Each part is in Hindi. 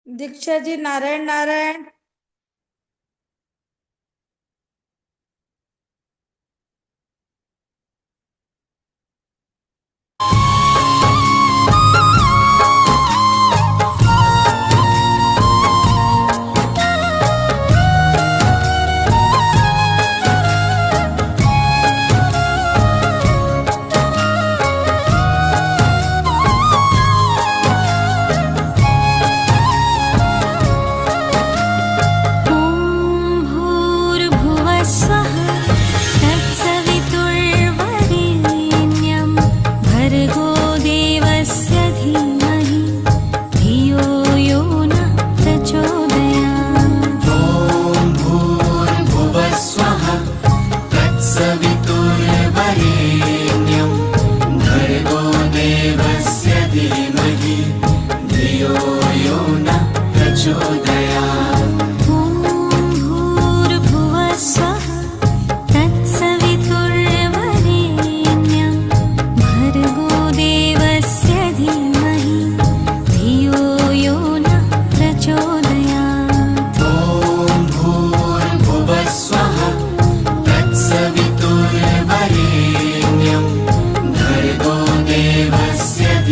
दीक्षा जी, नारायण नारायण।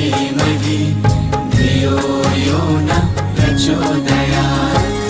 धीमहि धियो यो नः प्रचोदयात्।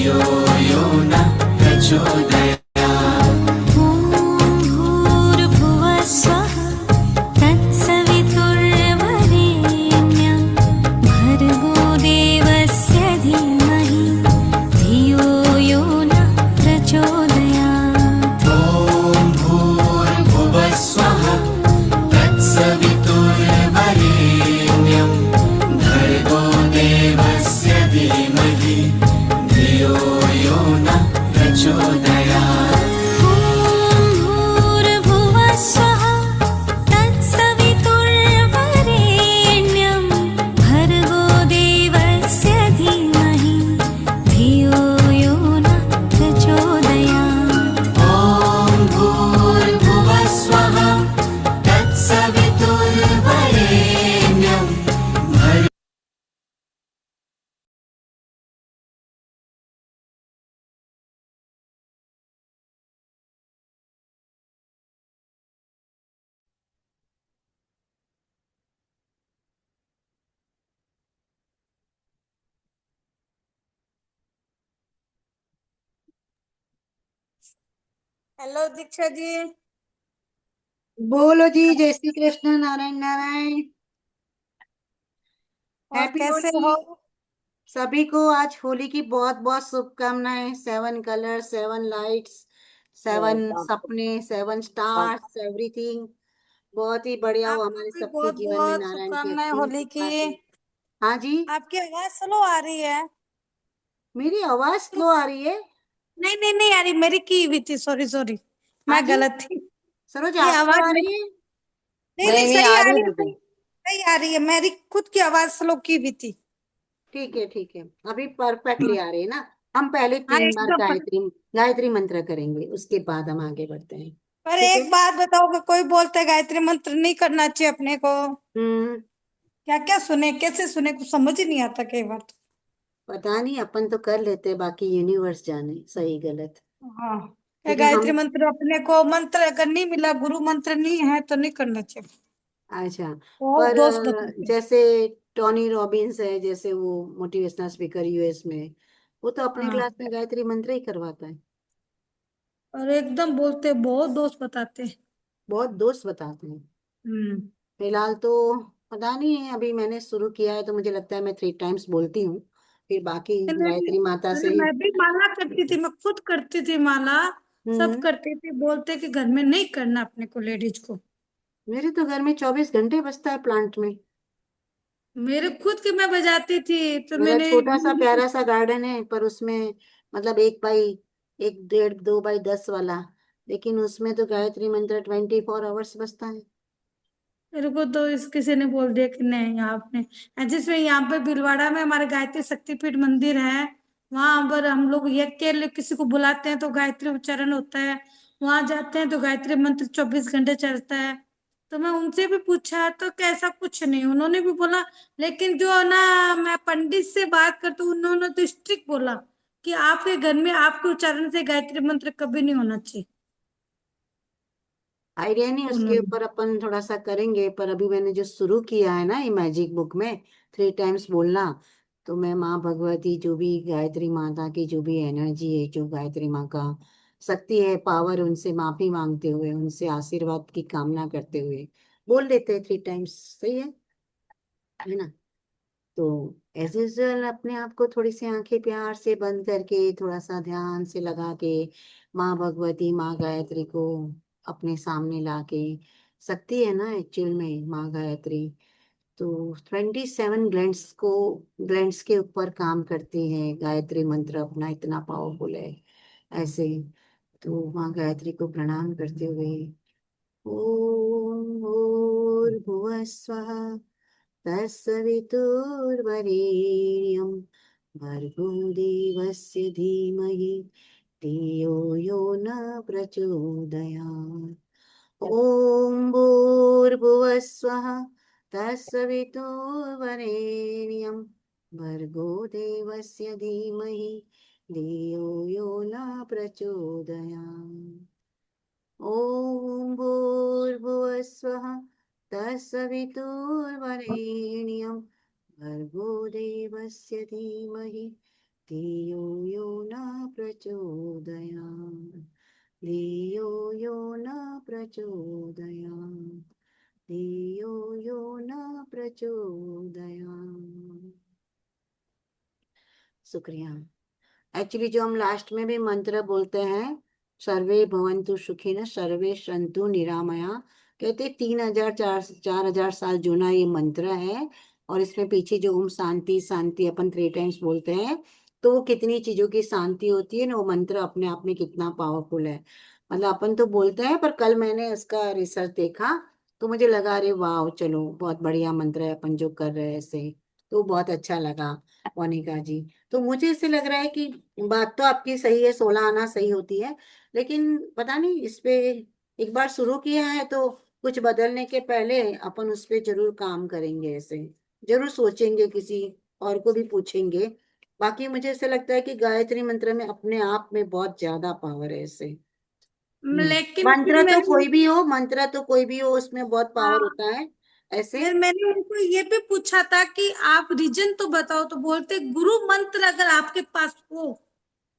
धियो यो न प्रचोदयात्। ॐ भूर्भुवः स्वः तत्सवितुर्वरेण्यं भर्गो देवस्य धीमहि धियो यो नः प्रचोदयात्। ॐ भूर्भुवः स्वः तत्सवितुर्वरेण्यं भर्गो देवस्य धीमहि धियो यो नः प्रचोदयात्। ॐ भूर्भुवः स्वः तत्सवितुर्वरेण्यं भर्गो देवस्य धीमहि धियो यो नः प्रचोदयात्। ॐ भूर्भुवः स्वः तत्सवितुर्वरेण्यं भर्गो हेलो दीक्षा जी। बोलो जी, जय श्री कृष्ण, नारायण नारायण। और हैप्पी कैसे होली। हो? सभी को आज होली की बहुत बहुत शुभकामनाएं। 7 कलर, 7 लाइट्स, 7 सपने, 7 स्टार्स, एवरीथिंग बहुत ही बढ़िया हो आपको हमारे भी सबके बहुत जीवन में। बहुत नारायण की शुभकामनाएं असीम होली की। कृपा से। हाँ जी। आपकी आवाज स्लो आ रही है। मेरी आवाज स्लो आ रही है? नहीं नहीं नहीं आ रही, मेरी की हुई थी, सॉरी सॉरी, हाँ मैं जी। गलत थी। सरोज, ये आपको आवाज आ नहीं, रही है? नहीं नहीं नहीं नहीं सही आ आ रही रही है, दीदी। सही आ रही है। मेरी खुद की आवाज स्लो की हुई थी। ठीक है ठीक है, अभी परफेक्टली आ रही है ना। हम पहले हाँ 3 बार एकदम गायत्री गायत्री मंत्र करेंगे, उसके बाद हम आगे बढ़ते हैं। पर ठीक है। एक बात बताओगे, कोई बोलता है गायत्री मंत्र नहीं करना चाहिए अपने को, हम्म। क्या क्या सुने, कैसे सुने, कुछ समझ ही नहीं आता कई बार तो। पता नहीं, अपन तो कर लेते, बाकी यूनिवर्स जाने सही गलत। हाँ, ये क्योंकि गायत्री हम। मंत्र अपने को मंत्र अगर नहीं मिला, गुरु मंत्र नहीं है तो नहीं करना चाहिए। अच्छा। बहुत पर दोस्त बताते हैं। जैसे टोनी रॉबिन्स है, जैसे वो मोटिवेशनल स्पीकर यूएस में, वो तो अपने हाँ, क्लास में गायत्री मंत्र ही करवाता है। और एकदम बोलते हैं, बहुत दोस्त बताते हैं। बहुत दोस्त बताते हैं। हम्म। फिलहाल तो पता नहीं है, अभी मैंने शुरू किया है तो मुझे लगता है मैं 3 टाइम्स बोलती हूँ, फिर बाकी मैंने भी, गायत्री माता से अरे ही। मैं भी माला करती थी, मैं खुद करती थी माला, सब हम्म। करती थी। बोलते कि घर में नहीं करना अपने को, लेडीज को। मेरे तो घर में 24 घंटे बजता है प्लांट में। मेरे खुद की मैं बजाती थी तो मेरा मैंने। छोटा सा प्यारा सा गार्डन है, पर उसमें मतलब 1 बाई 1, 1.5, 2 बाई 10 वाला, लेकिन उसमें तो गायत्री मंत्र 24 आवर्स बजता है। मेरे को तो इस किसी ने बोल दिया कि नहीं आपने, जिसमें यहाँ पे भीलवाड़ा में हमारे गायत्री शक्तिपीठ मंदिर है, वहां पर हम लोग यज्ञ के लिए किसी को बुलाते हैं तो गायत्री उच्चारण होता है। वहां जाते हैं तो गायत्री मंत्र 24 घंटे चलता है। तो मैं उनसे भी पूछा तो कैसा कुछ नहीं, उन्होंने भी बोला। लेकिन जो ना, मैं पंडित से बात करती हूँ, उन्होंने तो स्ट्रिक्ट बोला कि आपके घर में आपके उच्चारण से गायत्री मंत्र कभी नहीं होना चाहिए। आइडिया नहीं, उसके उन्होंने। ऊपर अपन थोड़ा सा करेंगे, पर अभी मैंने जो शुरू किया है ना ये मैजिक बुक में 3 टाइम्स बोलना, तो मैं माँ भगवती, जो भी गायत्री माता की जो भी एनर्जी है, जो गायत्री माँ का शक्ति है, पावर, उनसे माफी मांगते हुए, उनसे आशीर्वाद की कामना करते हुए बोल देते हैं 3 टाइम्स। सही है ना। तो एज यूजल अपने आप को थोड़ी सी आंखें प्यार से बंद करके, थोड़ा सा ध्यान से लगा के, माँ भगवती, माँ गायत्री को अपने सामने ला के, शक्ति है ना एक्चुअल में माँ गायत्री, तो 27 ग्लैंड्स के ऊपर काम करती है गायत्री मंत्र, अपना इतना पावरफुल है ऐसे। तो माँ गायत्री को प्रणाम करते हुए, ओम भूर्भुवः स्वः तत्सवितुर्वरेण्यं भर्गो देवस्य धीमहि धियो यो न प्रचोदयात्। ॐ भूर्भुवः स्वः तत्सवितुर्वरेण्यं भर्गो देवस्य धीमहि धियो यो न प्रचोदयात्। ॐ भूर्भुवः स्वः तत्सवितुर्वरेण्यं भर्गो देवस्य धीमहि धियो यो न प्रचोदयात् धियो यो न प्रचोदयात् धियो यो न प्रचोदयात्। शुक्रिया। एक्चुअली जो हम लास्ट में भी मंत्र बोलते हैं, सर्वे भवन्तु सुखिनः सर्वे सन्तु निरामया, कहते 3,000 4,000 साल जूना ये मंत्र है। और इसमें पीछे जो ओम शांति शांति अपन 3 टाइम्स बोलते हैं, तो वो कितनी चीजों की शांति होती है ना, वो मंत्र अपने आप में कितना पावरफुल है। मतलब अपन तो बोलते हैं, पर कल मैंने इसका रिसर्च देखा तो मुझे लगा अरे वाह, चलो बहुत बढ़िया मंत्र है अपन जो कर रहे हैं ऐसे। तो बहुत अच्छा लगा मोनिका जी। तो मुझे इससे लग रहा है कि बात तो आपकी सही है, 16 आना सही होती है, लेकिन पता नहीं इस पे एक बार शुरू किया है तो कुछ बदलने के पहले अपन उस पे जरूर काम करेंगे, ऐसे जरूर सोचेंगे, किसी और को भी पूछेंगे। बाकी मुझे ऐसा लगता है कि गायत्री मंत्र में अपने आप में बहुत ज्यादा पावर है ऐसे। लेकिन फिर मंत्र तो मैंने, कोई भी हो, मंत्र तो कोई भी हो, उसमें बहुत पावर हाँ, होता है ऐसे। फिर मैंने उनको ये भी पूछा था कि आप रीजन तो बताओ, तो बोलते गुरु मंत्र अगर आपके पास हो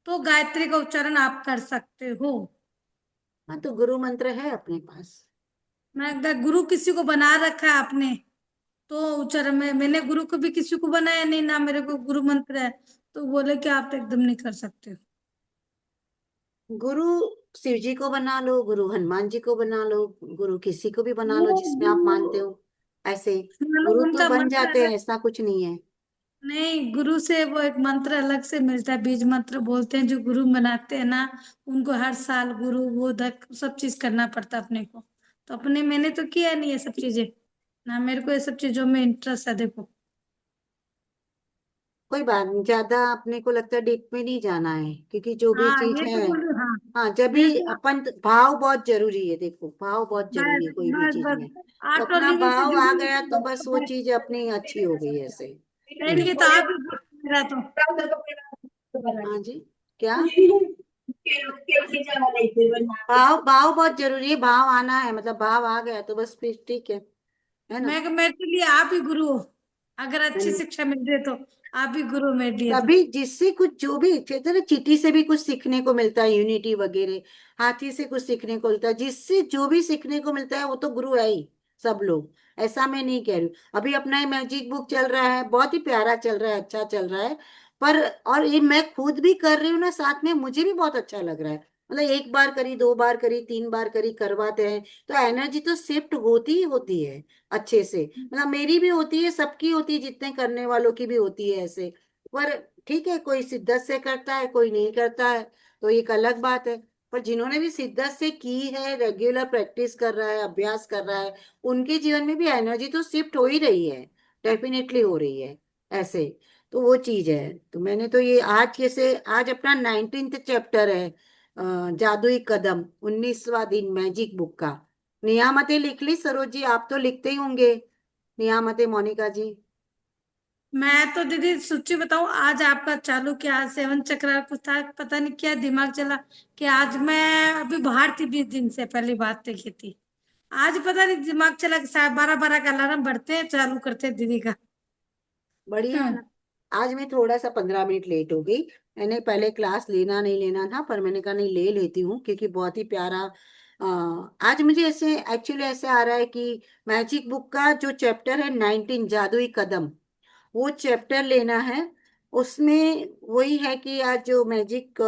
तो गायत्री का उच्चारण आप कर सकते हो। हाँ, तो गुरु मंत्र है अपने पास। मैं कहा, गुरु किसी को बना रखा है आपने तो उच्चारण में, मैंने गुरु को भी किसी को बनाया नहीं ना, मेरे को गुरु मंत्र है। तो बोले कि आप एकदम नहीं कर सकते हो। गुरु शिव जी को बना लो, गुरु हनुमान जी को बना लो, गुरु किसी को भी बना लो वो जिसमें आप मानते गुरु, हो ऐसे। मानो गुरु तो उनका बन मंत्र जाते अलग, हैं, ऐसा कुछ नहीं है। नहीं, गुरु से वो एक मंत्र अलग से मिलता है, बीज मंत्र बोलते हैं, जो गुरु बनाते हैं ना, उनको हर साल गुरु वो धक सब चीज करना पड़ता है अपने को। तो अपने मैंने तो किया नहीं ये सब चीजें ना, मेरे को ये सब चीजों में इंटरेस्ट है, देखो। कोई बात नहीं, ज्यादा अपने को लगता है डीप में नहीं जाना है, क्योंकि जो भी हाँ, चीज ये है, तो बोल रही हूँ, हाँ। हाँ, जब भी मैं तो अपन भाव बहुत जरूरी है, देखो भाव बहुत जरूरी बस है कोई भी बस चीज में। बस तो ऑटो अपना लिविंग से भाव आ जुड़ी गया तो बस वो हुई चीज अपनी अच्छी हो गई ऐसे। रहेंगे तो आप ही बोलो, मेरा तो हाँ जी। क्या? भाव भाव बहुत जरूरी है, भाव आना है, मतलब भाव आ गया तो बस फिर ठीक है ना। मैं मेरे लिए आप ही गुरु हो, अगर अच्छी शिक्षा मिल रही है तो आप ही गुरु हो मेरे लिए तो। तभी जिससे कुछ जो भी कहते हैं ना, चींटी से भी कुछ सीखने को मिलता है, यूनिटी वगैरह, हाथी से कुछ सीखने को मिलता है, जिससे जो भी सीखने को मिलता है वो तो गुरु है ही, सब लोग। ऐसा मैं नहीं कह रही हूँ। अभी अपना ये मैजिक बुक चल रहा है, बहुत ही प्यारा चल रहा है, अच्छा चल रहा है। पर और ये मैं खुद भी कर रही हूँ ना साथ में, मुझे भी बहुत अच्छा लग रहा है। मतलब एक बार करी, 2 बार करी, 3 बार करी, करवाते हैं तो एनर्जी तो शिफ्ट होती ही होती है अच्छे से। मतलब मेरी भी होती है, सबकी होती है, जितने करने वालों की भी होती है ऐसे। पर ठीक है, कोई शिद्दत से करता है, कोई नहीं करता है, तो एक अलग बात है। पर जिन्होंने भी शिद्दत से की है, रेगुलर प्रैक्टिस कर रहा है, अभ्यास कर रहा है, उनके जीवन में भी एनर्जी तो शिफ्ट हो ही रही है, डेफिनेटली हो रही है ऐसे। तो वो चीज है। तो मैंने तो ये आज कैसे, आज अपना 19th चैप्टर है, जादुई कदम, 19वां दिन मैजिक बुक का। नियामतें लिख ली सरोज जी? आप तो लिखते ही होंगे नियामतें, मोनिका जी। मैं तो दीदी सच्ची बताऊं, आज आपका चालू किया, आज 7 चक्र कुछ था, पता नहीं क्या दिमाग चला कि आज मैं अभी बाहर थी 20 दिन से, पहली बात देखी थी। आज पता नहीं दिमाग चला कि साढ़े 12 का अलार्म बढ़ते हैं, चालू करते हैं दीदी का। बढ़िया है हाँ। ना। आज मैं थोड़ा सा 15 मिनट लेट हो गई। मैंने पहले क्लास लेना नहीं लेना था, पर मैंने कहा नहीं ले लेती हूँ, क्योंकि बहुत ही प्यारा आज मुझे ऐसे एक्चुअली ऐसे आ रहा है कि मैजिक बुक का जो चैप्टर है 19 जादुई कदम, वो चैप्टर लेना है। उसमें वही है कि आज जो मैजिक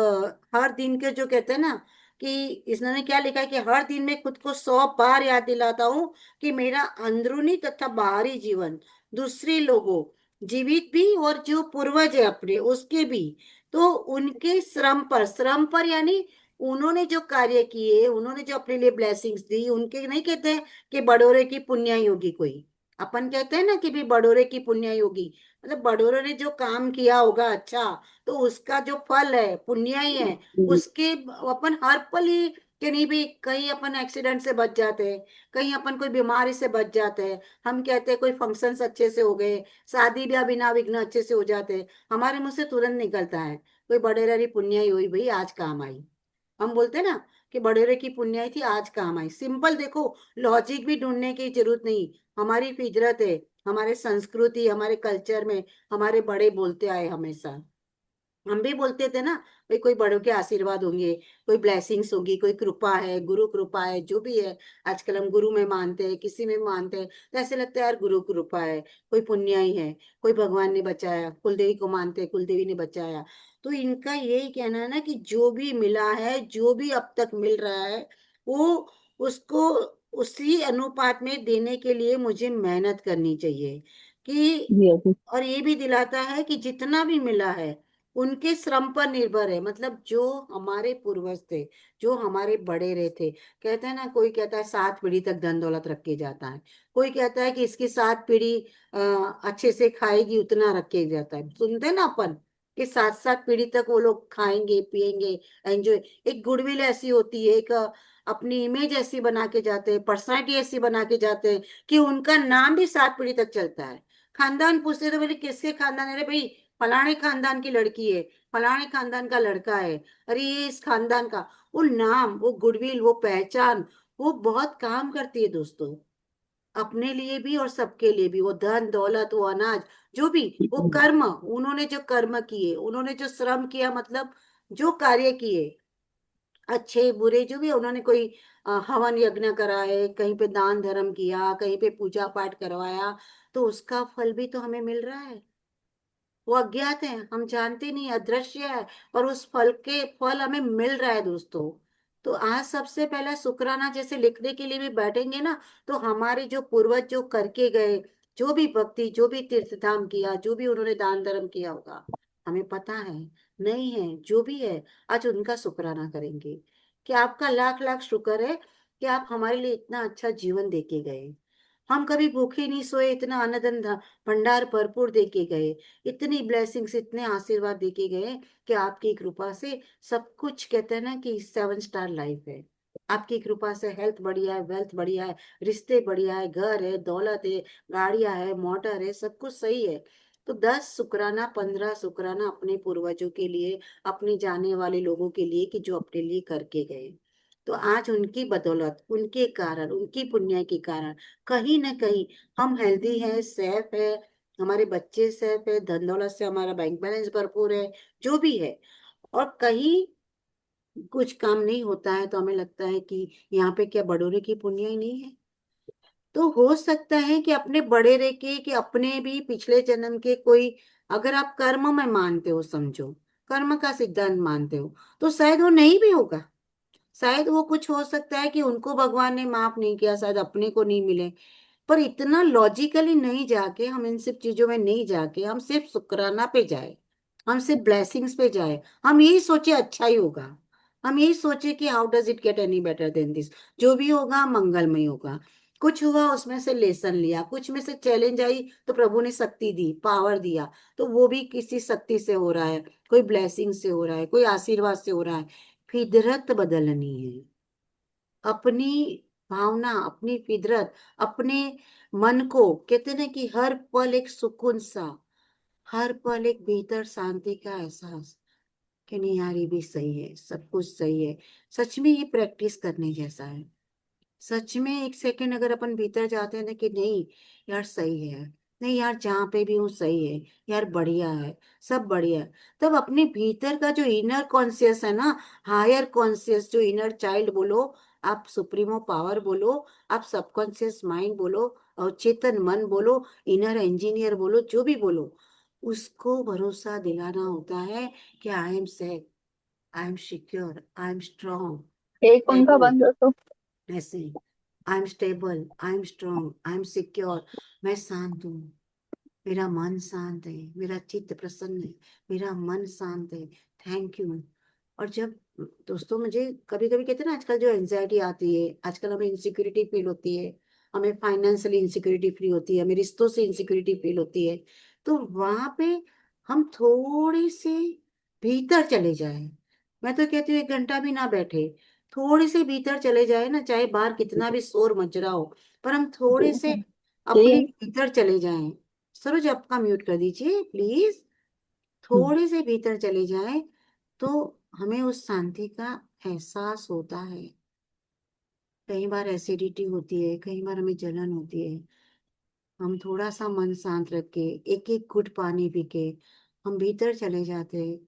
हर दिन के जो कहते हैं ना, कि इसने क्या लिखा है कि हर दिन मैं खुद को 100 बार याद दिलाता हूँ कि मेरा अंदरूनी तथा बाहरी जीवन, दूसरे लोगों, जीवित भी और जो पूर्वज है अपने उसके भी, तो उनके श्रम पर यानी उन्होंने जो कार्य किए, उन्होंने जो अपने लिए ब्लेसिंग्स दी, उनके नहीं कहते हैं कि बड़ोरे की पुण्य योगी कोई। अपन कहते हैं ना कि भी बड़ोरे की पुण्य योगी, मतलब बड़ोरे ने जो काम किया होगा अच्छा, तो उसका जो फल है पुण्य ही है उसके। अपन हर पल ही कि नहीं भी, कहीं अपन एक्सीडेंट से बच जाते हैं, कहीं अपन कोई बीमारी से बच जाते हैं, हम कहते हैं कोई फंक्शंस अच्छे से हो गए, शादी ब्याह बिना विघ्न अच्छे से हो जाते हैं, हमारे मुंह से तुरंत निकलता है कोई बड़ेरा पुण्य ही हुई भाई, आज काम आई। हम बोलते हैं ना कि बड़ेरे की पुण्याई थी आज काम आई, सिंपल। देखो, लॉजिक भी ढूंढने की जरूरत नहीं, हमारी फितरत है, हमारे संस्कृति, हमारे कल्चर में हमारे बड़े बोलते आए हमेशा, हम भी बोलते थे ना, भाई कोई बड़ों के आशीर्वाद होंगे, कोई ब्लेसिंग्स होगी, कोई कृपा है, गुरु कृपा है, जो भी है। आजकल हम गुरु में मानते हैं, किसी में मानते हैं, तो ऐसे लगता है यार गुरु कृपा है, कोई पुण्य ही है, कोई भगवान ने बचाया, कुलदेवी को मानते हैं, कुलदेवी ने बचाया। तो इनका यही कहना है ना कि जो भी मिला है, जो भी अब तक मिल रहा है, वो उसको उसी अनुपात में देने के लिए मुझे मेहनत करनी चाहिए कि, यस। और ये भी दिलाता है कि जितना भी मिला है उनके श्रम पर निर्भर है। मतलब जो हमारे पूर्वज थे, जो हमारे बड़े रहे थे, कहते हैं ना, कोई कहता है 7 पीढ़ी तक धन दौलत रख के जाता है, कोई कहता है कि इसकी 7 पीढ़ी अच्छे से खाएगी, उतना रख के जाता है। सुनते हैं ना अपन कि 7 7 पीढ़ी तक वो लोग खाएंगे पिएंगे, एंजॉय। एक गुडविल ऐसी होती है, एक अपनी इमेज ऐसी बना के जाते हैं, पर्सनैलिटी ऐसी बना के जाते हैं कि उनका नाम भी 7 पीढ़ी तक चलता है। खानदान पूछते तो बोले किसके खानदान है? अरे भाई फलाने खानदान की लड़की है, फलाने खानदान का लड़का है, अरे ये इस खानदान का। वो नाम, वो गुडविल, वो पहचान, वो बहुत काम करती है दोस्तों, अपने लिए भी और सबके लिए भी। वो धन दौलत, वो अनाज, जो भी, वो कर्म, उन्होंने जो कर्म किए, उन्होंने जो श्रम किया, मतलब जो कार्य किए, अच्छे बुरे जो भी, उन्होंने कोई हवन यज्ञ कराए, कहीं पे दान धर्म किया, कहीं पे पूजा पाठ करवाया, तो उसका फल भी तो हमें मिल रहा है। वो अज्ञात है, हम जानते नहीं, अदृश्य है, और उस फल के फल हमें मिल रहा है दोस्तों। तो आज सबसे पहला शुक्राना जैसे लिखने के लिए भी बैठेंगे ना, तो हमारे जो पूर्वज जो करके गए, जो भी भक्ति, जो भी तीर्थ धाम किया, जो भी उन्होंने दान धर्म किया होगा, हमें पता है, नहीं है, जो भी है, आज उनका शुक्राना करेंगे कि आपका लाख लाख शुक्र है कि आप हमारे लिए इतना अच्छा जीवन देके गए। हम कभी भूखे नहीं सोए, इतना अन्न भंडार भरपूर देके गए, इतनी ब्लेसिंग्स, इतने आशीर्वाद देके गए कि आपकी कृपा से सब कुछ, कहते हैं ना कि 7 स्टार लाइफ है। आपकी कृपा से हेल्थ बढ़िया है, वेल्थ बढ़िया है, रिश्ते बढ़िया है, घर है, दौलत है, गाड़ियां है, मोटर है, सब कुछ सही है। तो 10 शुक्राना, 15 शुक्राना अपने पूर्वजों के लिए, अपने जाने वाले लोगों के लिए कि जो अपने लिए करके गए। तो आज उनकी बदौलत, उनके कारण, उनकी पुण्य के कारण कहीं ना कहीं हम हेल्दी है, सेफ है, हमारे बच्चे सेफ है, धन दौलत से हमारा बैंक बैलेंस भरपूर है, जो भी है। और कहीं कुछ काम नहीं होता है तो हमें लगता है कि यहाँ पे क्या बड़ोरे की पुण्य ही नहीं है। तो हो सकता है कि अपने बड़े रह के, कि अपने भी पिछले जन्म के कोई, अगर आप कर्म में मानते हो, समझो कर्म का सिद्धांत मानते हो, तो शायद वो नहीं भी होगा। शायद वो कुछ हो सकता है कि उनको भगवान ने माफ नहीं किया, शायद अपने को नहीं मिले। पर इतना लॉजिकली नहीं जाके, हम इन सब चीजों में नहीं जाके, हम सिर्फ शुक्राना पे जाए, हम सिर्फ ब्लेसिंग्स पे जाए, हम यही सोचे अच्छा ही होगा, हम यही सोचे कि how does it get any better than this, जो भी होगा मंगलमय होगा। कुछ हुआ उसमें से लेसन लिया, कुछ में से चैलेंज आई तो प्रभु ने शक्ति दी, पावर दिया, तो वो भी किसी शक्ति से हो रहा है, कोई ब्लेसिंग से हो रहा है, कोई आशीर्वाद से हो रहा है। फितरत बदलनी है, अपनी भावना, अपनी फितरत, अपने मन को, कहते हैं ना कि हर पल एक सुकून सा, हर पल एक भीतर शांति का एहसास, कि नहीं यार ये भी सही है, सब कुछ सही है। सच में ये प्रैक्टिस करने जैसा है। सच में एक सेकंड अगर अपन भीतर जाते हैं ना कि नहीं यार सही है, नहीं यार जहाँ पे भी हूँ सही है, यार बढ़िया है, सब बढ़िया है, तब अपने भीतर का जो इनर कॉन्शियस है ना, हायर कॉन्शियस, जो इनर चाइल्ड बोलो, आप सुप्रीमो पावर बोलो, आप सबकॉन्शियस माइंड बोलो, और चेतन मन बोलो, इनर इंजीनियर बोलो, जो भी बोलो, उसको भरोसा दिलाना होता है कि I am safe, I am secure, I am एक पंखा स्ट्रॉन्ग। बंद कर दो। ऐसे I am stable, I am strong, I am secure, मैं शांत हूँ, मेरा मन शांत है, मेरा चित्त प्रसन्न है, मेरा मन शांत है, थैंक यू। और जब दोस्तों मुझे कभी कभी कहते हैं ना, आजकल जो एंजाइटी आती है, आजकल हमें इनसिक्योरिटी फील होती है, हमें फाइनेंशियली इनसिक्योरिटी फील होती है, हमें रिश्तों से इनसिक्योरिटी फील होती है, तो वहां पे हम थोड़े से भीतर चले जाएं। मैं तो कहती हूँ 1 घंटा भी ना बैठे, थोड़े से भीतर चले जाए ना, चाहे बाहर कितना भी शोर मच रहा हो, पर हम थोड़े से अपने जी। भीतर चले जाएं। सरोज आपका म्यूट कर दीजिए प्लीज। हम्म। थोड़े से भीतर चले जाए तो हमें उस शांति का एहसास होता है। कई बार एसिडिटी होती है, कई बार हमें जलन होती है, हम थोड़ा सा मन शांत रख के, एक एक घुट पानी पी के हम भीतर चले जाते हैं,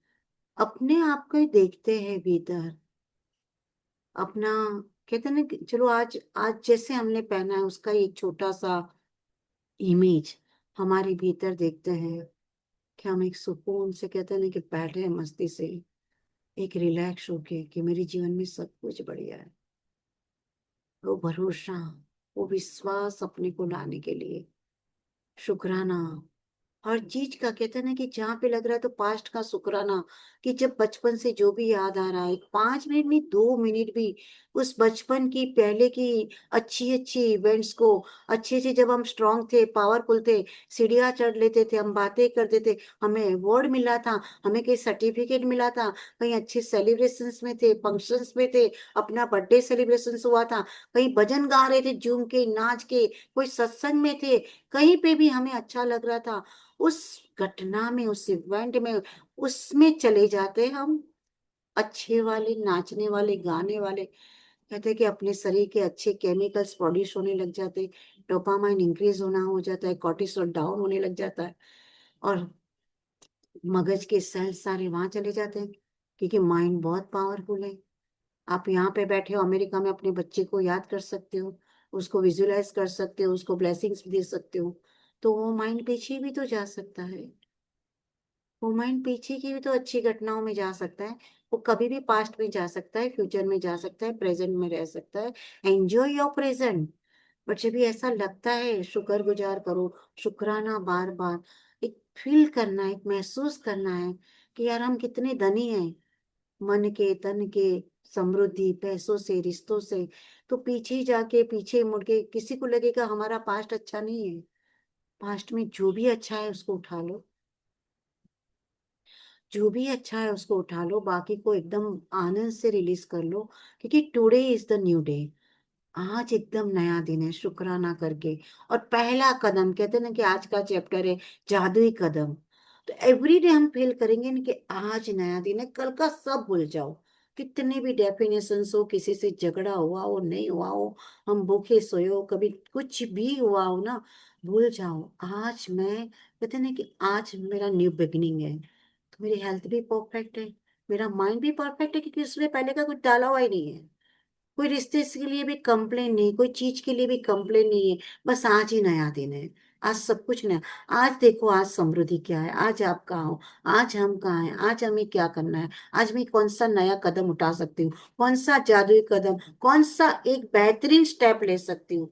अपने आप को ही देखते हैं भीतर अपना। कहते हैं ना कि चलो आज आज जैसे हमने पहना है उसका एक छोटा सा इमेज हमारे भीतर देखते हैं कि हम एक सुकून से कहते हैं ना कि बैठे हैं मस्ती से, एक रिलैक्स होके कि मेरे जीवन में सब कुछ बढ़िया है। वो भरोसा, वो विश्वास अपने को लाने के लिए शुक्राना, हर चीज का कहते हैं ना कि जहाँ पे लग रहा है तो पास्ट का शुक्राना, कि जब बचपन से जो भी याद आ रहा है 5 मिनट नहीं 2 मिनट भी उस बचपन की पहले की अच्छी अच्छी इवेंट्स को, अच्छे से जब हम स्ट्रांग थे पावरफुल थे, सीढ़ियाँ चढ़ लेते थे, हम बातें करते थे, हमें अवार्ड मिला था, हमें कहीं सर्टिफिकेट मिला था, कहीं अच्छे सेलिब्रेशंस में थे, फंक्शंस में थे, अपना बर्थडे सेलिब्रेशन हुआ था, कहीं भजन गा रहे थे झूम के नाच के, कोई सत्संग में थे, कहीं पे भी हमें अच्छा लग रहा था, उस घटना में उस इवेंट में उसमें चले जाते हैं हम, अच्छे वाले नाचने वाले गाने वाले, कहते हैं कि अपने शरीर के अच्छे केमिकल्स प्रोड्यूस होने लग जाते, डोपामाइन इंक्रीज होना हो जाता है, कॉर्टिसोल डाउन होने लग जाता है, और मगज के सेल सारे वहां चले जाते हैं, क्योंकि माइंड बहुत पावरफुल है। आप यहाँ पे बैठे हो अमेरिका में, अपने बच्चे को याद कर सकते हो, उसको विजुलाइज कर सकते हो, उसको ब्लेसिंग्स दे सकते हो, तो वो माइंड पीछे भी तो जा सकता है, वो माइंड पीछे की भी तो अच्छी घटनाओं में जा सकता है, वो कभी भी पास्ट में जा सकता है, फ्यूचर में जा सकता है, प्रेजेंट में रह सकता है। Enjoy your present. बट जब भी ऐसा लगता है शुक्रगुजार करो, शुक्राना बार बार, एक फील करना है, एक महसूस करना है कि यार हम कितने धनी हैं, मन के तन के, समृद्धि पैसों से रिश्तों से। तो पीछे जाके पीछे मुड़ के किसी को लगेगा हमारा पास्ट अच्छा नहीं है, पास्ट में जो भी अच्छा है उसको उठा लो, जो भी अच्छा है उसको उठा लो, बाकी को एकदम आनंद से रिलीज कर लो, क्योंकि today is the new day. आज एकदम नया दिन है, शुक्राना करके। और पहला कदम कहते हैं ना कि आज का चैप्टर है जादुई कदम, तो एवरीडे हम फील करेंगे ना कि आज नया दिन है, कल का सब भूल जाओ, कितने भी डेफिनेशन हो, किसी से झगड़ा हुआ हो नहीं हुआ हो, हम भूखे सोए हो, कभी कुछ भी हुआ हो ना, भूल जाओ। आज मैं कहते हैं ना कि आज मेरा न्यू बिगिनिंग है, तो मेरी हेल्थ भी परफेक्ट है, मेरा माइंड भी परफेक्ट है, क्योंकि उसमें पहले का कुछ डाला हुआ ही नहीं है, कोई रिश्ते के लिए भी कंप्लेन नहीं, कोई चीज के लिए भी कंप्लेन नहीं है, बस आज ही नया दिन है, आज सब कुछ नया। आज देखो आज समृद्धि क्या है, आज आप कहाँ हो, आज हम कहाँ हैं, आज हमें क्या करना है, आज मैं कौन सा नया कदम उठा सकती हूँ, कौन सा जादुई कदम, कौन सा एक बेहतरीन स्टेप ले सकती हूँ,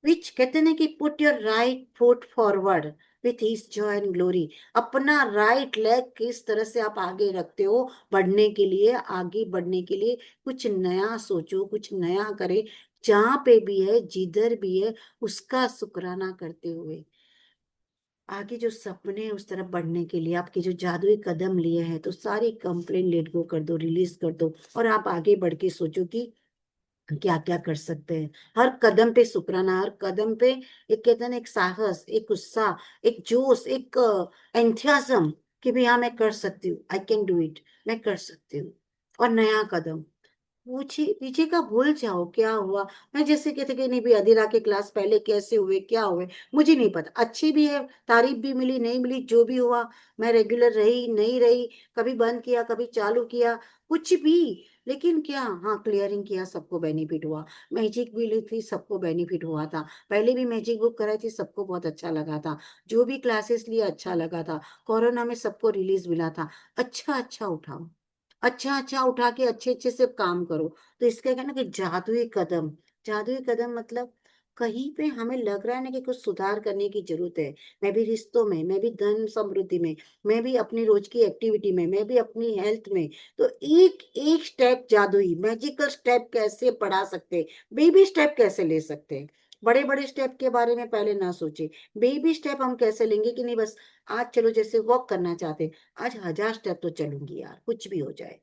विच कहते हैं ना कि put your right foot forward with his Joy and glory. अपना राइट लेग किस तरह से आप आगे रखते हो बढ़ने के लिए, आगे बढ़ने के लिए, कुछ नया सोचो, कुछ नया करे, जहां पे भी है जिधर भी है उसका शुक्राना करते हुए आगे जो सपने हैं उस तरफ बढ़ने के लिए आपके जो जादुई कदम लिए हैं, तो सारी कंप्लेन लेट गो कर दो, रिलीज कर दो, और आप आगे बढ़ के सोचो कि क्या क्या कर सकते हैं। हर कदम पे शुक्राना, हर कदम पे एक कहते हैं ना एक साहस, एक उत्साह, एक जोश, एक एंथुसियाज्म कि भी हाँ मैं कर सकती हूँ, आई कैन डू इट, मैं कर सकती हूँ। और नया कदम, पूछे पीछे का भूल जाओ क्या हुआ। मैं जैसे कहते कि नहीं भी अधिरा के क्लास पहले कैसे हुए क्या हुए मुझे नहीं पता, अच्छी भी है, तारीफ भी मिली नहीं मिली जो भी हुआ, मैं रेगुलर रही नहीं रही, कभी बंद किया कभी चालू किया, कुछ भी, लेकिन क्या हाँ क्लियरिंग किया, सबको बेनिफिट हुआ। मैजिक भी ली थी, सबको बेनिफिट हुआ था, पहले भी मैजिक बुक कराई थी, सबको बहुत अच्छा लगा था, जो भी क्लासेस लिए अच्छा लगा था, कोरोना में सबको रिलीज मिला था। अच्छा अच्छा उठाओ, अच्छा अच्छा उठा के अच्छे अच्छे से काम करो। तो इसका क्या ना कि जादुई कदम, जादुई कदम मतलब कहीं पे हमें लग रहा है ना कि कुछ सुधार करने की जरूरत है, मैं भी रिश्तों में, मैं भी धन समृद्धि में, मैं भी अपनी रोज की एक्टिविटी में, मैं भी अपनी हेल्थ में, तो एक एक स्टेप जादुई मैजिकल स्टेप कैसे बढ़ा सकते हैं, बेबी स्टेप कैसे ले सकते हैं, बड़े बड़े स्टेप के बारे में पहले ना सोचे, बेबी स्टेप हम कैसे लेंगे कि नहीं बस आज चलो, जैसे वॉक करना चाहते हैं, आज 1000 स्टेप तो चलूंगी यार कुछ भी हो जाए,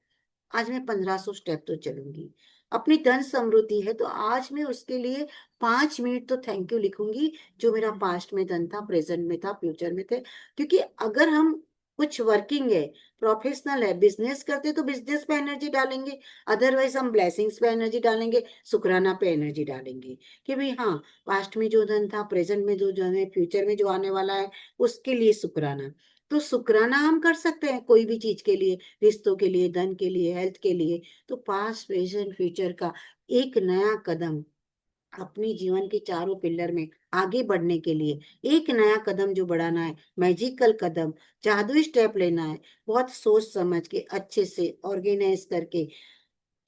आज मैं 1500 स्टेप तो चलूंगी, अपनी धन समृद्धि है तो आज मैं उसके लिए 5 मिनट तो थैंक यू लिखूंगी, जो मेरा पास्ट में धन था, प्रेजेंट में था, फ्यूचर में थे। क्योंकि अगर हम कुछ वर्किंग है, प्रोफेशनल है, बिजनेस करते तो बिजनेस पे एनर्जी डालेंगे, अदरवाइज हम ब्लेसिंग्स पे एनर्जी डालेंगे, शुक्राना पे एनर्जी डालेंगे, कि भाई हाँ पास्ट में जो धन था, प्रेजेंट में जो धन है, फ्यूचर में जो आने वाला है उसके लिए शुक्राना। तो शुक्राना हम कर सकते हैं कोई भी चीज के लिए, रिश्तों के लिए, धन के लिए, हेल्थ के लिए। तो पास्ट प्रेजेंट फ्यूचर का एक नया कदम अपने जीवन के चारों पिलर में आगे बढ़ने के लिए, एक नया कदम जो बढ़ाना है, मैजिकल कदम, जादुई स्टेप लेना है, बहुत सोच समझ के अच्छे से ऑर्गेनाइज करके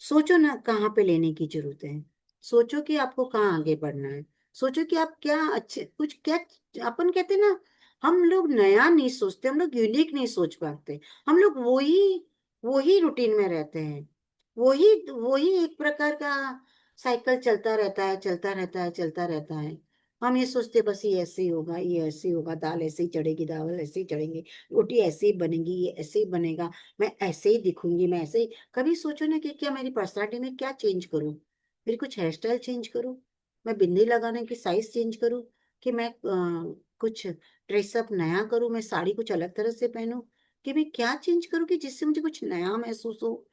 सोचो ना कहाँ पे लेने की जरूरत है। सोचो कि आपको कहाँ आगे बढ़ना है। सोचो कि आप क्या अच्छे कुछ क्या, अपन कहते हैं ना, हम लोग नया नहीं सोचते, हम लोग यूनिक नहीं सोच पाते। हम लोग वही वही रूटीन में रहते हैं, वही वही एक प्रकार का साइकिल चलता रहता है, चलता रहता है, चलता रहता है। हम ये सोचते बस ये ऐसे ही होगा, ये ऐसे ही होगा, दाल ऐसे ही चढ़ेगी, दाल ऐसे ही चढ़ेंगे, रोटी ऐसे ही बनेगी, ये ऐसे ही बनेगा, मैं ऐसे ही दिखूंगी, मैं ऐसे ही। कभी सोचो ना कि क्या मेरी पर्सनालिटी में क्या चेंज करूं, मेरी कुछ हेयर स्टाइल चेंज करूं, मैं बिंदी लगाने की साइज चेंज करूं, कि मैं कुछ ड्रेसअप नया करूं, मैं साड़ी कुछ अलग तरह से पहनूं, कि मैं क्या चेंज करूं कि जिससे मुझे कुछ नया महसूस हो,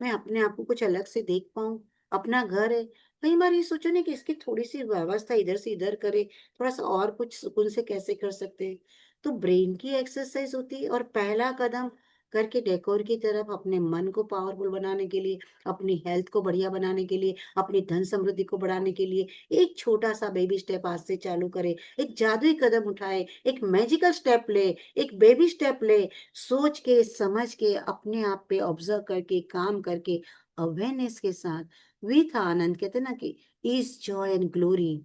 मैं अपने आप को कुछ अलग से देख पाऊं। अपना घर है, कई बार ये सोचो ना कि इसकी थोड़ी सी व्यवस्था इधर से इधर करे, थोड़ा सा और कुछ सुकून से कैसे कर सकते हैं। तो ब्रेन की एक्सरसाइज होती है, और पहला कदम करके डेकोर की तरफ अपने मन को पावरफुल बनाने के लिए, अपनी हेल्थ को बढ़िया बनाने के लिए, अपनी धन समृद्धि को बढ़ाने के लिए एक छोटा सा बेबी स्टेप आज से चालू करे, एक जादुई कदम उठाए, एक मैजिकल स्टेप ले, एक बेबी स्टेप ले। सोच के समझ के अपने आप पे ऑब्जर्व करके काम करके अवेयरनेस के साथ, विथ आनंद, कहते हैं ना कि ईज जॉय एंड ग्लोरी।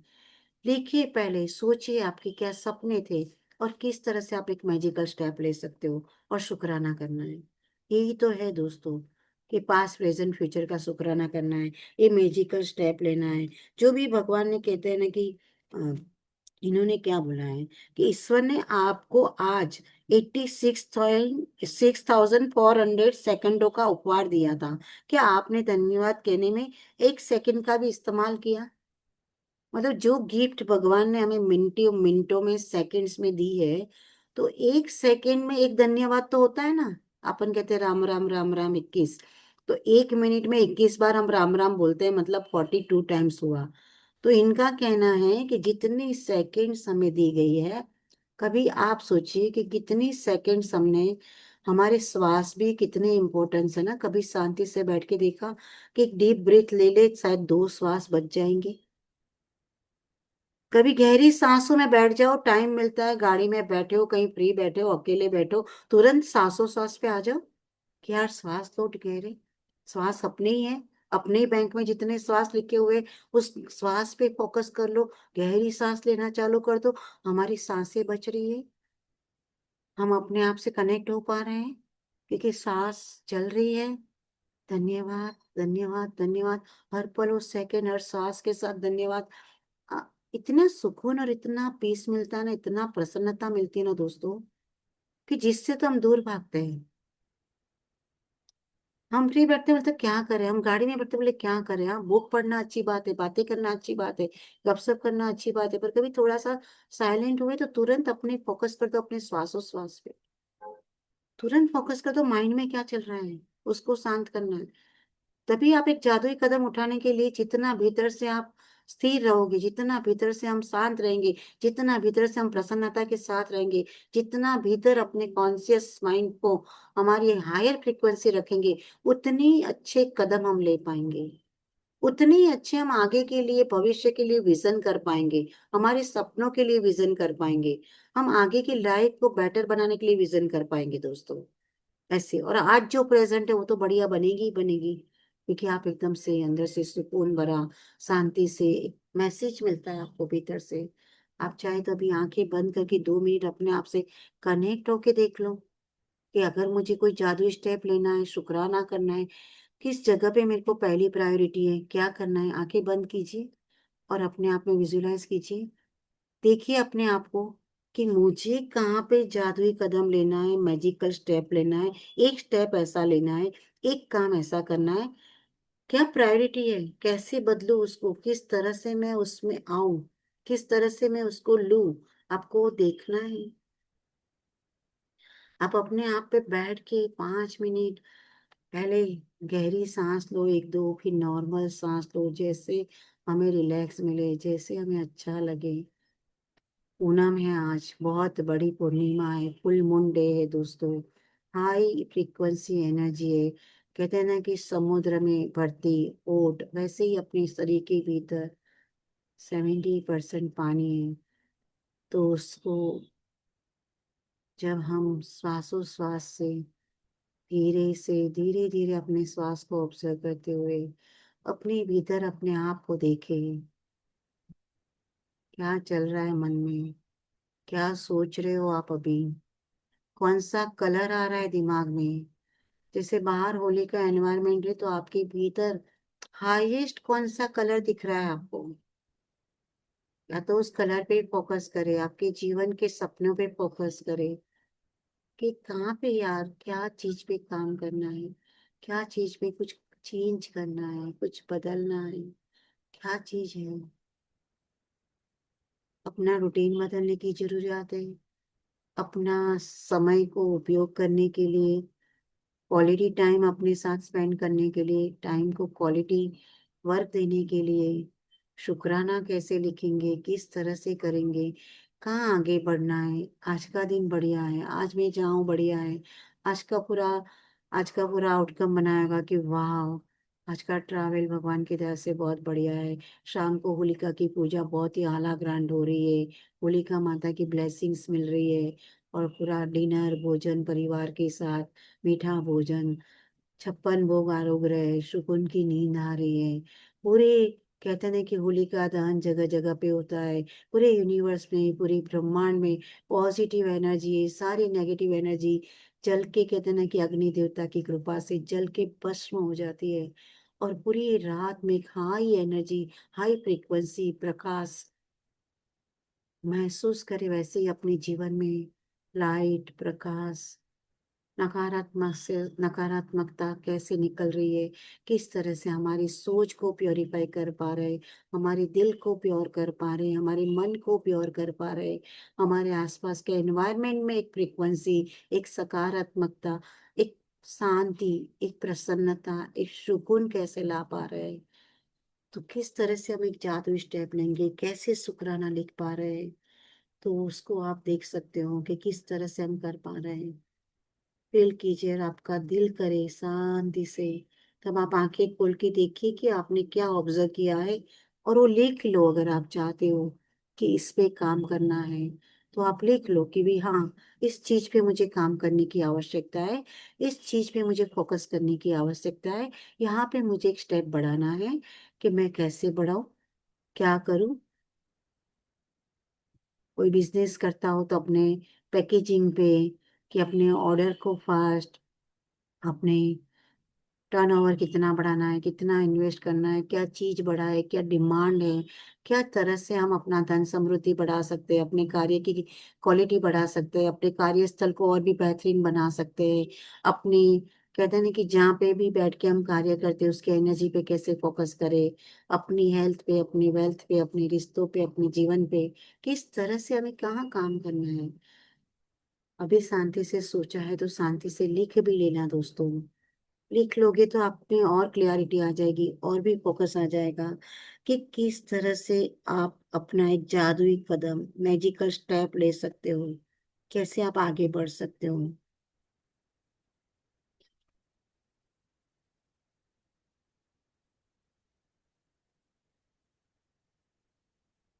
लिखिए, पहले सोचिए आपके क्या सपने थे और किस तरह से आप एक मैजिकल स्टेप ले सकते हो, और शुक्राना करना है। यही तो है दोस्तों, कि पास्ट प्रेजेंट फ्यूचर का शुक्राना करना है, ये मैजिकल स्टेप लेना है। जो भी भगवान ने कहते हैं ना कि अ, इन्होंने क्या बोला है कि ईश्वर ने आपको आज 86,400 सेकंडों का उपहार दिया था। क्या आपने धन्यवाद कहने में एक सेकंड का भी इस्तेमाल किया? मतलब जो गिफ्ट भगवान ने हमें मिनटों मिनटों में, सेकंड्स में दी है, तो एक सेकंड में एक धन्यवाद तो होता है ना। अपन कहते हैं राम राम राम राम 21, तो एक मिनट में 21 बार हम राम राम बोलते हैं, मतलब 42 टाइम्स हुआ। तो इनका कहना है कि जितनी सेकंड्स हमें दी गई है, कभी आप सोचिए कि कितनी सेकंड्स हमने, हमारे श्वास भी कितने इंपॉर्टेंस है ना। कभी शांति से बैठ के देखा कि एक डीप ब्रीथ ले ले, शायद 2 श्वास बच जाएंगे। कभी गहरी सांसों में बैठ जाओ, टाइम मिलता है, गाड़ी में बैठे हो, कहीं फ्री बैठे हो, अकेले बैठे हो, तुरंत सांसों सांस पे आ जाओ कि यार श्वास लो गहरे। श्वास अपने ही है, अपने ही बैंक में जितने श्वास लिखे हुए, उस श्वास पे फोकस कर लो, गहरी सांस लेना चालू कर दो, हमारी सांसें बच रही है, हम अपने आप से कनेक्ट हो पा रहे हैं, क्योंकि सांस चल रही है। धन्यवाद, धन्यवाद, धन्यवाद। हर पल, उस सेकंड, हर सांस के साथ धन्यवाद। आ, इतना सुकून और इतना पीस मिलता है ना, इतना प्रसन्नता मिलती है ना दोस्तों, कि जिससे तो हम दूर भागते हैं। हम फ्री बैठते बोलते क्या करें, हम गाड़ी में बैठते बोले क्या करें। हाँ, बुक पढ़ना अच्छी बात है, बातें करना अच्छी बात है, गपशप करना अच्छी बात है, पर कभी थोड़ा सा साइलेंट हुए तो तुरंत अपने फोकस कर दो अपने श्वासोश्वास पे। तुरंत फोकस कर दो माइंड में क्या चल रहा है, उसको शांत करना है। तभी आप एक जादुई कदम उठाने के लिए, जितना भीतर से आप स्थिर रहोगे, जितना भीतर से हम शांत रहेंगे, जितना भीतर से हम प्रसन्नता के साथ रहेंगे, जितना भीतर अपने कॉन्शियस माइंड को हमारी हायर फ्रीक्वेंसी रखेंगे, उतनी अच्छे कदम हम ले पाएंगे, उतनी ही अच्छे हम आगे के लिए, भविष्य के लिए विजन कर पाएंगे, हमारे सपनों के लिए विजन कर पाएंगे, हम आगे की लाइफ को बेटर बनाने के लिए विजन कर पाएंगे दोस्तों। ऐसे, और आज जो प्रेजेंट है वो तो बढ़िया बनेगी ही बनेगी, क्योंकि आप एकदम से अंदर से सुकून भरा, शांति से एक मैसेज मिलता है आपको भीतर से। आप चाहे तो अभी आंखें बंद करके 2 मिनट अपने आप से कनेक्ट होके देख लो, कि अगर मुझे कोई जादू स्टेप लेना है, शुक्राना करना है, किस जगह पे मेरे को पहली प्रायोरिटी है, क्या करना है। आंखें बंद कीजिए और अपने आप में विजुलाइज कीजिए, देखिए अपने आप को कि मुझे कहाँ पे जादुई कदम लेना है, मैजिकल स्टेप लेना है, एक स्टेप ऐसा लेना है, एक काम ऐसा करना है, क्या प्रायोरिटी है, कैसे बदलूं उसको, किस तरह से मैं उसमें आऊं, किस तरह से मैं उसको लूं। आपको वो देखना है। आप अपने आप पे बैठ के 5 मिनट पहले गहरी सांस लो, एक दो, फिर नॉर्मल सांस लो, जैसे हमें रिलैक्स मिले, जैसे हमें अच्छा लगे। पूनम है, आज बहुत बड़ी पूर्णिमा है, फुल मून डे है दोस्तों। हाई फ्रीक्वेंसी एनर्जी है। कहते हैं ना कि समुद्र में भरती ओट, वैसे ही अपने शरीर के भीतर 70% पानी है। तो उसको जब हम श्वासोश्वास से धीरे धीरे अपने श्वास को ऑब्जर्व करते हुए अपने भीतर अपने आप को देखें, क्या चल रहा है मन में, क्या सोच रहे हो आप अभी, कौन सा कलर आ रहा है दिमाग में। जैसे बाहर होली का एनवायरनमेंट है, तो आपके भीतर हाईएस्ट कौन सा कलर दिख रहा है आपको, या तो उस कलर पे फोकस करें, आपके जीवन के सपनों पे फोकस करें कि कहाँ पे यार क्या चीज पे काम करना है, क्या चीज पे कुछ चेंज करना है, कुछ बदलना है, क्या चीज है। अपना रूटीन बदलने की जरूरत है, अपना समय को उपयोग करने के लिए, क्वालिटी टाइम अपने साथ स्पेंड करने के लिए, टाइम को क्वालिटी वर्क देने के लिए। शुक्राना कैसे लिखेंगे, किस तरह से करेंगे, कहाँ आगे बढ़ना है। आज का दिन बढ़िया है, आज मैं जाऊं बढ़िया है। आज का पूरा आज का पूरा आउटकम बनाएगा कि वाह, आज का ट्रैवल भगवान की दया से बहुत बढ़िया है। शाम को होलिका की पूजा बहुत ही आला ग्रांड हो रही है, होलिका माता की ब्लेसिंग्स मिल रही है। और पूरा डिनर भोजन परिवार के साथ, मीठा भोजन, 56 भोग आरोग रहे, सुकून की नींद आ रही है। पूरे कहते हैं ना कि होली का दहन जगह जगह पे होता है, पूरे यूनिवर्स में, पूरे ब्रह्मांड में पॉजिटिव एनर्जी है। सारी नेगेटिव एनर्जी जल के, कहते हैं ना कि अग्नि देवता की कृपा से जल के भस्म हो जाती है। और पूरी रात में एक हाई एनर्जी, हाई फ्रीक्वेंसी प्रकाश महसूस करे, वैसे ही अपने जीवन में लाइट प्रकाश, नकारात्मक से नकारात्मकता कैसे निकल रही है, किस तरह से हमारी सोच को प्योरीफाई कर पा रहे, हमारे दिल को प्योर कर पा रहे, हमारे मन को प्योर कर पा रहे, हमारे आसपास के एनवायरनमेंट में एक फ्रीक्वेंसी, एक सकारात्मकता, एक शांति, एक प्रसन्नता, एक सुकून कैसे ला पा रहे हैं। तो किस तरह से हम एक जादू स्टेप लेंगे, कैसे शुक्राना लिख पा रहे हैं, तो उसको आप देख सकते हो कि किस तरह से हम कर पा रहे हैं। फील कीजिए और आपका दिल करे शांति से, तब आप आंखें खोल के देखिए कि आपने क्या ऑब्जर्व किया है। और वो लिख लो, अगर आप चाहते हो कि इस पे काम करना है, तो आप लिख लो कि भी हाँ, इस चीज पे मुझे काम करने की आवश्यकता है, इस चीज पे मुझे फोकस करने की आवश्यकता है। यहाँ पे मुझे एक स्टेप बढ़ाना है, कि मैं कैसे बढ़ाऊं, क्या करूं। कोई बिजनेस करता हो तो अपने पैकेजिंग पे, कि अपने ऑर्डर को फास्ट, अपने टर्नओवर कितना बढ़ाना है, कितना इन्वेस्ट करना है, क्या चीज बढ़ा है, क्या डिमांड है, क्या तरह से हम अपना धन समृद्धि बढ़ा सकते हैं, अपने कार्य की क्वालिटी बढ़ा सकते हैं, अपने कार्यस्थल को और भी बेहतरीन बना सकते हैं। अपनी कहते हैं ना कि जहाँ पे भी बैठ के हम कार्य करते हैं उसकी एनर्जी पे कैसे फोकस करें, अपनी हेल्थ पे, अपनी वेल्थ पे, अपने रिश्तों पे, अपने जीवन पे, किस तरह से हमें कहाँ काम करना है। अभी शांति से सोचा है तो शांति से लिख भी लेना दोस्तों। लिख लोगे तो आप में और क्लियरिटी आ जाएगी, और भी फोकस आ जाएगा कि किस तरह से आप अपना एक जादुई कदम, मैजिकल स्टेप ले सकते हो, कैसे आप आगे बढ़ सकते हो।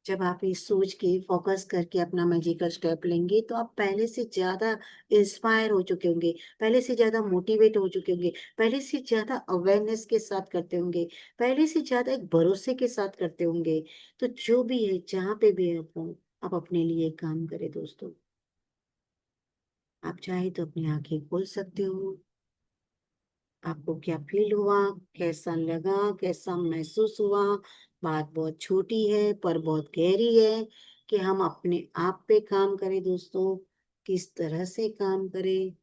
जब आप इस सोच के फोकस करके अपना मैजिकल स्टेप लेंगे, तो आप पहले से ज्यादा इंस्पायर हो चुके होंगे, पहले से ज्यादा मोटिवेट हो चुके होंगे, पहले से ज्यादा अवेयरनेस के साथ करते होंगे, पहले से ज्यादा एक भरोसे के साथ करते होंगे। तो जो भी है, जहाँ पे भी आप हो, आप अपने लिए काम करें दोस्तों। आप चाहे तो अपनी आंखें खोल सकते हो। आपको क्या फील हुआ, कैसा लगा, कैसा महसूस हुआ। बात बहुत छोटी है पर बहुत गहरी है, कि हम अपने आप पे काम करें दोस्तों, किस तरह से काम करें।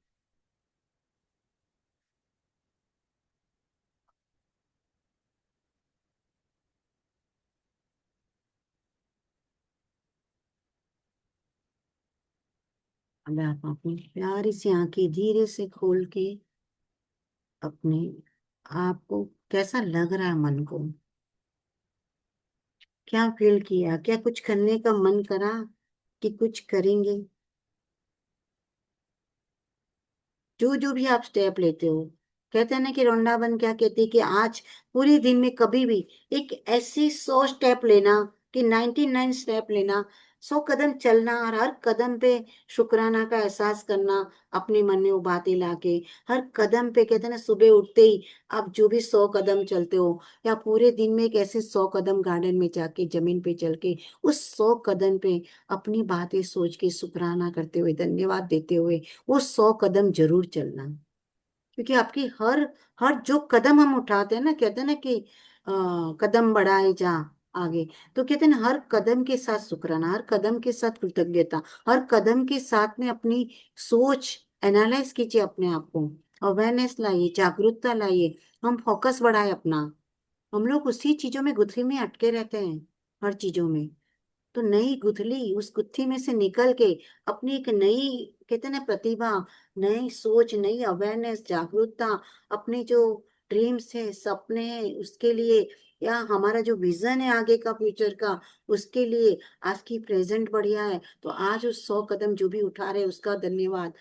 अब आप अपनी प्यारी सी आंखें धीरे से खोल के अपने आपको कैसा लग रहा है, मन को क्या फील किया, क्या कुछ करने का मन करा, कि कुछ करेंगे। जो जो भी आप स्टेप लेते हो, कहते हैं ना कि वृंदावन क्या कहती है कि आज पूरे दिन में कभी भी एक ऐसी 100 स्टेप लेना, कि 99 स्टेप लेना, 100 कदम चलना, और हर कदम पे शुक्राना का एहसास करना, अपने मन में वो बातें लाके हर कदम पे, कहते हैं ना सुबह उठते ही आप जो भी 100 कदम चलते हो, या पूरे दिन में एक ऐसे 100 कदम गार्डन में जाके जमीन पे चल के उस 100 कदम पे अपनी बातें सोच के शुक्राना करते हुए धन्यवाद देते हुए वो 100 कदम जरूर चलना। क्योंकि आपकी हर हर जो कदम हम उठाते हैं ना, कहते हैं ना कि कदम बढ़ाए जा आगे, तो कहते हैं ना हर कदम के साथ शुक्राना, हर कदम के साथ कृतज्ञता, हर कदम के साथ में अपनी सोच एनालाइज कीजिए अपने आप को, अवेयरनेस लाइए, जागरूकता लाइए, हम फोकस बढ़ाए अपना। हम लोग उसी चीजों में गुथली में अटके रहते हैं, हर चीजों में। तो नई गुथली, उस गुत्थी में से निकल के अपनी एक नई, कहते हैं ना प्रतिभा, नई सोच, नई अवेयरनेस, जागरूकता, अपने जो ड्रीम्स है, सपने हैं उसके लिए, या हमारा जो विजन है आगे का फ्यूचर का, उसके लिए आज की प्रेजेंट बढ़िया है, तो आज उस 100 कदम जो भी उठा रहे उसका धन्यवाद।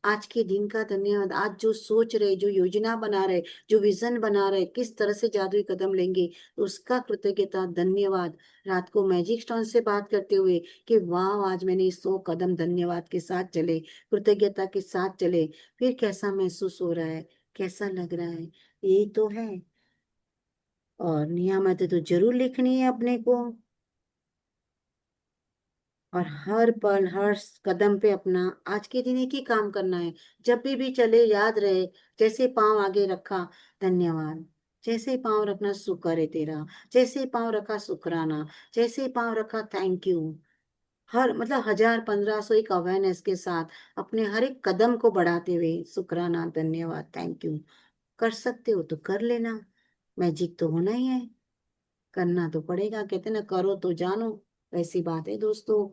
आज के दिन का धन्यवाद। आज जो सोच रहे, जो योजना बना रहे, जो विजन बना रहे, किस तरह से जादुई कदम लेंगे, उसका कृतज्ञता, धन्यवाद। रात को मैजिक स्टोन से बात करते हुए कि वाह आज मैंने 100 कदम धन्यवाद के साथ चले, कृतज्ञता के साथ चले, फिर कैसा महसूस हो रहा है, कैसा लग रहा है, यही तो है। और नियामतें तो जरूर लिखनी है अपने को, और हर पल हर कदम पे अपना आज के दिन एक ही काम करना है। जब भी चले याद रहे, जैसे पाँव आगे रखा धन्यवाद, जैसे पाँव रखना शुक्र है तेरा, जैसे पाँव रखा शुक्राना, जैसे पाँव रखा थैंक यू। हर मतलब 1000 1500 एक अवेयरनेस के साथ अपने हर एक कदम को बढ़ाते हुए शुक्राना, धन्यवाद, थैंक यू। कर सकते हो तो कर लेना, मैजिक तो होना ही है, करना तो पड़ेगा, कहते ना करो तो जानो, वैसी बात है दोस्तों।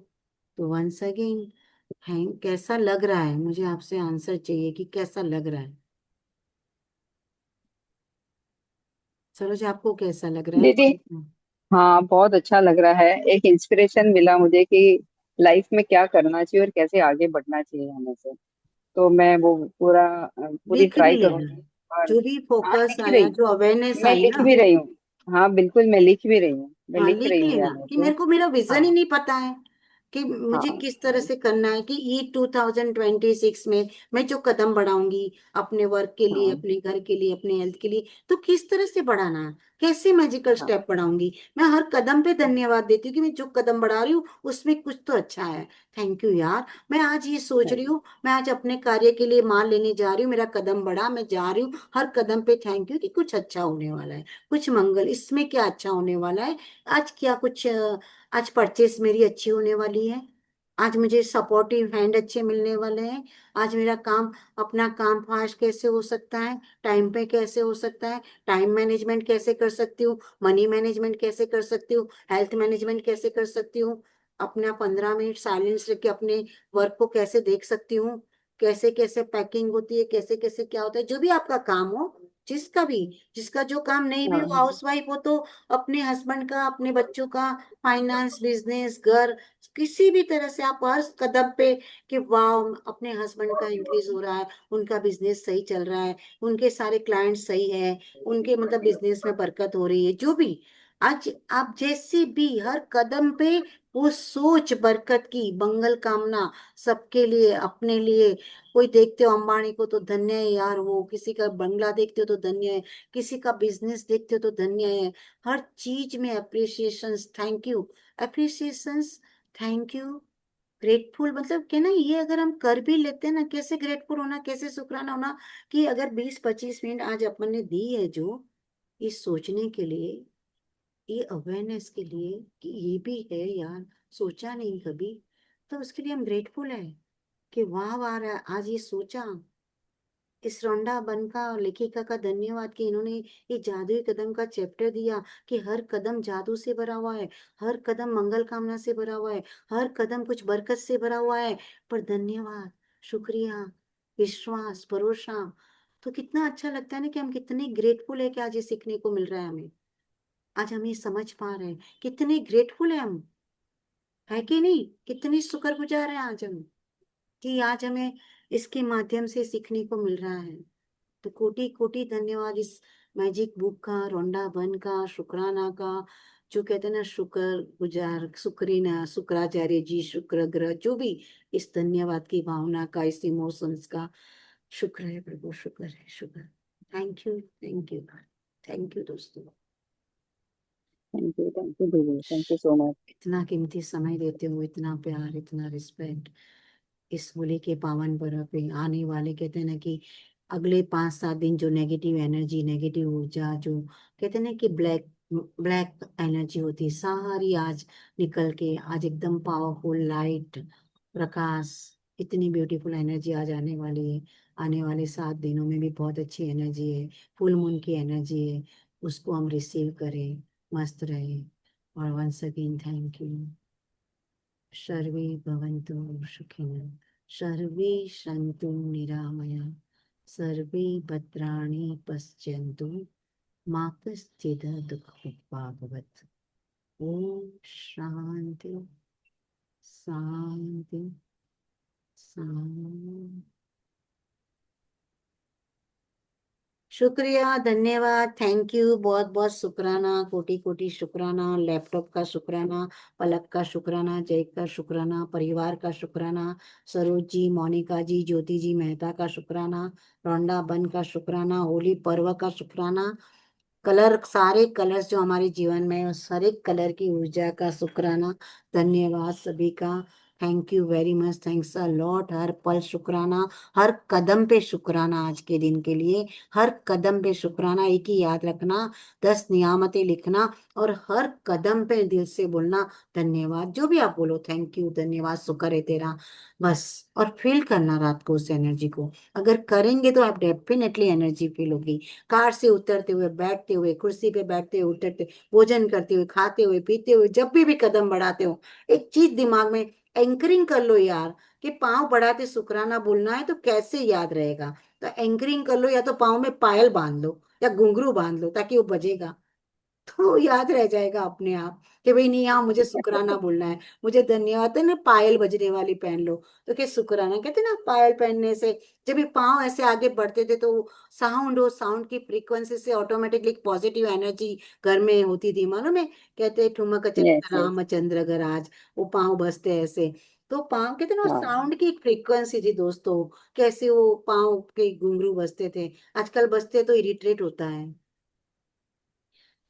तो वंस अगेन, थैंक, कैसा लग रहा है, मुझे आपसे आंसर चाहिए कि कैसा लग रहा है। सरोज आपको कैसा लग रहा दीदी, है? हाँ बहुत अच्छा लग रहा है। एक इंस्पिरेशन मिला मुझे कि लाइफ में क्या करना चाहिए और कैसे आगे बढ़ना चाहिए हमें से। तो मैं वो पूरी लिख भी ट्राई लेना, करूंगी। और जो भी हाँ, फोकस लिख रही आया, जो अवेयरनेस मैं आई लिख ना, भी रही हूँ। हाँ बिल्कुल, मैं लिख भी रही हूँ, मैं हाँ लिख लिख रही हूँ लेना यार मेरे कि को। मेरे को मेरा विजन ही हाँ नहीं पता है कि मुझे हाँ किस तरह से करना है, कि ये 2026 में मैं जो कदम बढ़ाऊंगी अपने वर्क के लिए, हाँ अपने घर के लिए, अपने हेल्थ के लिए, तो किस तरह से बढ़ाना है, कैसे मैजिकल हाँ स्टेप बढ़ाऊंगी। मैं हर कदम पे धन्यवाद देती हूँ कि मैं जो कदम बढ़ा रही हूँ उसमें कुछ तो अच्छा है। थैंक यू यार, मैं आज ये सोच रही नहीं, हूँ, मैं आज अपने कार्य के लिए माल लेने जा रही हूँ, मेरा कदम बढ़ा, मैं जा रही हूँ, हर कदम पे थैंक यू कि कुछ अच्छा होने वाला है, कुछ मंगल, इसमें क्या अच्छा होने वाला है, आज क्या कुछ आज परचेस मेरी अच्छी होने वाली है, आज मुझे सपोर्टिव हैंड अच्छे मिलने वाले हैं, आज मेरा काम, अपना काम फास्ट कैसे हो सकता है, टाइम पे कैसे हो सकता है, टाइम मैनेजमेंट कैसे कर सकती हूँ, मनी मैनेजमेंट कैसे कर सकती हूँ, हेल्थ मैनेजमेंट कैसे कर सकती हूँ, अपना 15 मिनट साइलेंस रख के अपने वर्क को कैसे देख सकती हूँ, कैसे कैसे पैकिंग होती है, कैसे कैसे क्या होता है, जो भी आपका काम हो, जिसका भी, जिसका जो काम नहीं भी हो, हाँ हाउस वाइफ हो तो अपने हस्बैंड का, अपने बच्चों का, फाइनेंस, बिजनेस, घर, किसी भी तरह से आप हर कदम पे कि वाह अपने हस्बैंड का इंक्रीज हो रहा है, उनका बिजनेस सही चल रहा है, उनके सारे क्लाइंट सही है, उनके मतलब बिजनेस में बरकत हो रही है, जो भी आज आप जैसे भी हर कदम पे वो सोच बरकत की, मंगल कामना सबके लिए, अपने लिए। कोई देखते हो अंबानी को तो धन्य है यार, वो किसी का बंगला देखते हो तो धन्य है, किसी का बिजनेस देखते हो तो धन्य है। हर चीज में appreciations, thank you, appreciations, thank you, grateful, मतलब क्या ना, ये अगर हम कर भी लेते हैं ना, कैसे ग्रेटफुल होना, कैसे शुक्राना होना, कि अगर 20 25 मिनट आज अपन ने दी है जो, ये सोचने के लिए, ये अवेयरनेस के लिए कि ये भी है यार, सोचा नहीं कभी, तो उसके लिए हम ग्रेटफुल है कि वाह वाह आज ये सोचा। इस रौंडा बन का लेखिका का धन्यवाद कि इन्होंने ये जादुई कदम का चैप्टर दिया, कि हर कदम जादू से भरा हुआ है, हर कदम मंगल कामना से भरा हुआ है, हर कदम कुछ बरकत से भरा हुआ है। पर धन्यवाद, शुक्रिया, विश्वास, भरोसा, तो कितना अच्छा लगता है ना कि हम कितने ग्रेटफुल है कि आज ये सीखने को मिल रहा है हमें, आज हम ये समझ पा रहे हैं, कितने ग्रेटफुल है हम। है कि नहीं? कितनी शुक्रगुजार है आज हम, कि आज हमें इसके माध्यम से सीखने को मिल रहा है। तो कोटि कोटि धन्यवाद इस मैजिक बुक का, रोंडा बन का, शुक्राना का, जो कहते हैं ना, शुक्र गुजार, शुक्रिना, शुक्राचार्य जी, शुक्र ग्रह, जो भी इस धन्यवाद की भावना का, इस इमोशंस का, शुक्र है प्रभु, शुक्र है, शुक्र। Thank you, thank you, thank you दोस्तों। थैंक यू दीदी, थैंक यू सो मच। इतना कीमती समय देते हो, इतना प्यार, इतना रिस्पेक्ट, इस होली के पावन पर्व पे आने वाले, कहते हैं ना कि अगले 5-7 दिन जो नेगेटिव एनर्जी, नेगेटिव ऊर्जा, जो कहते हैं ना कि ब्लैक ब्लैक एनर्जी होती है, सारी आज निकल के आज एकदम पावरफुल लाइट, प्रकाश, इतनी ब्यूटीफुल एनर्जी आज आने वाली है। आने वाले 7 दिनों में भी बहुत अच्छी एनर्जी है, फुल मून की एनर्जी है, उसको हम रिसीव करें, मस्त रहे। और वंस अगेन थैंक यू। सर्वे भवन्तु सुखिनः, सर्वे सन्तु निरामया, सर्वे भद्राणि पश्यन्तु, मा कश्चित् दुःखभाग् भवेत्। ओम शांति, शांति, शांति। शुक्रिया, धन्यवाद, थैंक यू, बहुत बहुत शुक्राना, कोटि कोटि शुक्राना, लैपटॉप का शुक्राना, पलक का शुक्राना, जय का शुक्राना, परिवार का शुक्राना, सरोज जी, मोनिका जी, ज्योति जी मेहता का शुक्राना, रोंडा बन का शुक्राना, होली पर्व का शुक्राना, कलर, सारे कलर्स जो हमारे जीवन में है, उस हर एक कलर की ऊर्जा का शुक्राना। धन्यवाद सभी का, thank you very much, thanks a lot. हर पल शुक्राना, हर कदम पे शुक्राना, आज के दिन के लिए हर कदम पे शुक्राना। एक ही याद रखना, 10 नियामतें लिखना, और हर कदम पे दिल से बोलना धन्यवाद। जो भी आप बोलो, थैंक यू, धन्यवाद, शुक्र है तेरा, बस। और फील करना रात को उस एनर्जी को, अगर करेंगे तो आप डेफिनेटली एनर्जी फील होगी। कार से उतरते हुए, बैठते हुए, कुर्सी पे बैठते हुए, उतरते, भोजन करते हुए, खाते हुए, पीते हुए, जब भी कदम बढ़ाते हो, एक चीज दिमाग में एंकरिंग कर लो यार, कि पाँव बढ़ाते शुक्राना बोलना है तो कैसे याद रहेगा। तो एंकरिंग कर लो, या तो पाँव में पायल बांध लो या घुंघरू बांध लो, ताकि वो बजेगा, तो याद रह जाएगा अपने आप, कि भाई नहीं, हाँ मुझे शुक्राना बोलना है, मुझे धन्यवाद है ना, पायल बजने वाली पहन लो। तो क्या शुक्राना कहते हैं ना, पायल पहनने से जब ये पाँव ऐसे आगे बढ़ते थे, तो साउंड, हो साउंड की फ्रीक्वेंसी से ऑटोमेटिकली पॉजिटिव एनर्जी घर में होती थी, मालूम है? कहते ठुमक यस चमक यस। रामचंद्र गराज, वो पाँव बजते ऐसे, तो पाँव कहते हैं ना, हाँ, साउंड की एक फ्रीक्वेंसी थी दोस्तों, कैसे वो पाँव के घुंघरू बजते थे। आजकल बजते तो इरिटेट होता है,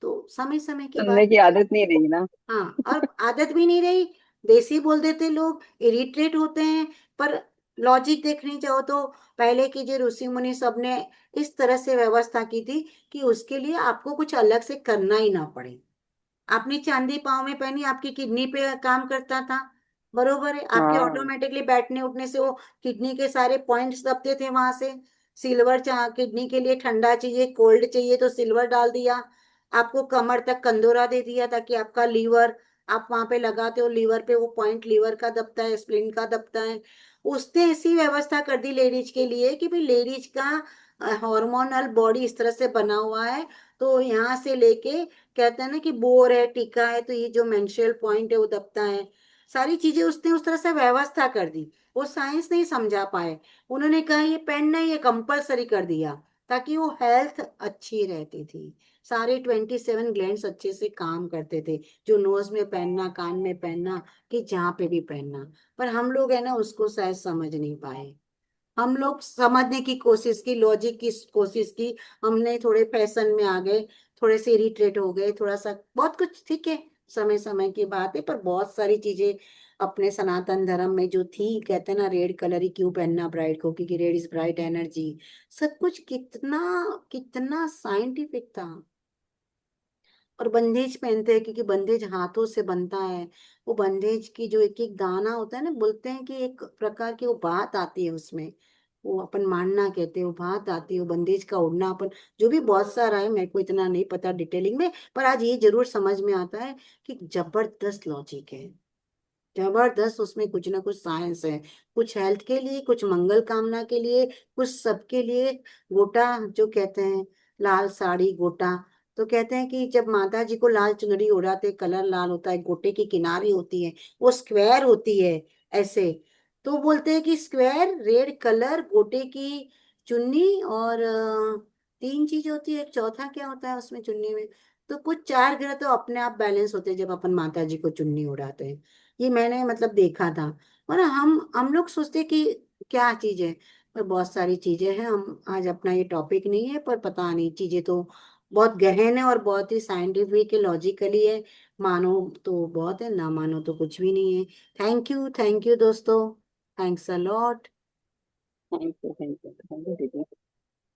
तो समय समय की सुनने बात। की आदत नहीं रही ना। हाँ, और आदत भी नहीं रही, देसी बोल देते लोग, इरिटेट होते हैं। पर लॉजिक देखनी चाहो तो पहले की जो ऋषि मुनि सब ने इस तरह से व्यवस्था की थी, कि उसके लिए आपको कुछ अलग से करना ही ना पड़े। आपने चांदी पाँव में पहनी, आपकी किडनी पे काम करता था, बरोबर है? आपके हाँ। ऑटोमेटिकली बैठने उठने से वो किडनी के सारे पॉइंट्स दबते थे वहां से। सिल्वर, चाह किडनी के लिए ठंडा चाहिए, कोल्ड चाहिए, तो सिल्वर डाल दिया। आपको कमर तक कंदोरा दे दिया, ताकि आपका लीवर, आप वहां पे लगाते हो लीवर पे, वो पॉइंट लीवर का दबता है, स्प्लीन का दबता है। उसने ऐसी व्यवस्था कर दी लेडीज के लिए, कि भाई लेडीज का हार्मोनल बॉडी इस तरह से बना हुआ है, तो यहाँ से लेके, कहते हैं ना कि बोर है, टीका है, तो ये जो मेंस्ट्रुअल पॉइंट है वो दबता है। सारी चीजें उसने उस तरह से व्यवस्था कर दी, वो साइंस नहीं समझा पाए, उन्होंने कहा ये पहनना, ये कंपलसरी कर दिया, ताकि वो हेल्थ अच्छी रहती थी। सारे 27 ग्लैंड्स अच्छे से काम करते थे, जो नोज में पहनना, कान में पहनना, कि जहाँ पे भी पहनना। पर हम लोग है ना, उसको शायद समझ नहीं पाए। हम लोग समझने की कोशिश की, लॉजिक की कोशिश की, हमने थोड़े फैशन में आ गए, थोड़े से इरिटेट हो गए, थोड़ा सा बहुत कुछ, ठीक है, समय समय की बात है। पर बहुत सारी चीजें अपने सनातन धर्म में जो थी, कहते हैं ना, रेड कलर ही क्यों पहनना ब्राइड को, क्योंकि रेड इज ब्राइट एनर्जी, सब कुछ कितना कितना साइंटिफिक था। और बंदेज पहनते हैं, क्योंकि बंदेज हाथों से बनता है। वो बंदेज की जो एक एक दाना होता है ना, बोलते हैं कि एक प्रकार की वो बात आती है उसमें, वो अपन मानना कहते हैं, वो बात आती है, वो बंदेज का उड़ना, अपन जो भी बहुत सारा है, मेरे को इतना नहीं पता डिटेलिंग में, पर आज ये जरूर समझ में आता है कि जबरदस्त लॉजिक है, जबरदस्त, उसमें कुछ ना कुछ साइंस है, कुछ हेल्थ के लिए, कुछ मंगल कामना के लिए, कुछ सबके लिए। गोटा जो कहते हैं, लाल साड़ी गोटा, तो कहते हैं कि जब माता जी को लाल चुनरी ओढ़ाते, कलर लाल होता है, गोटे की किनारी होती है, वो स्क्वायर होती है ऐसे। तो बोलते हैं कि स्क्वायर, रेड कलर, गोटे की चुन्नी और तीन चीज होती है, एक चौथा क्या होता है उसमें चुन्नी में। तो कुछ चार ग्रह तो अपने आप बैलेंस होते हैं जब अपन माता जी को चुन्नी उड़ाते हैं। ये मैंने मतलब देखा था। और हम लोग सोचते हैं कि क्या चीज है, पर बहुत सारी चीजें हैं। हम आज अपना ये टॉपिक नहीं है, पर पता नहीं, चीजें तो बहुत गहन है और बहुत ही साइंटिफिक लॉजिकली है। मानो तो बहुत है, ना मानो तो कुछ भी नहीं है। थैंक यू दोस्तों। Thanks a lot. Thank you, thank you, thank you दीदी।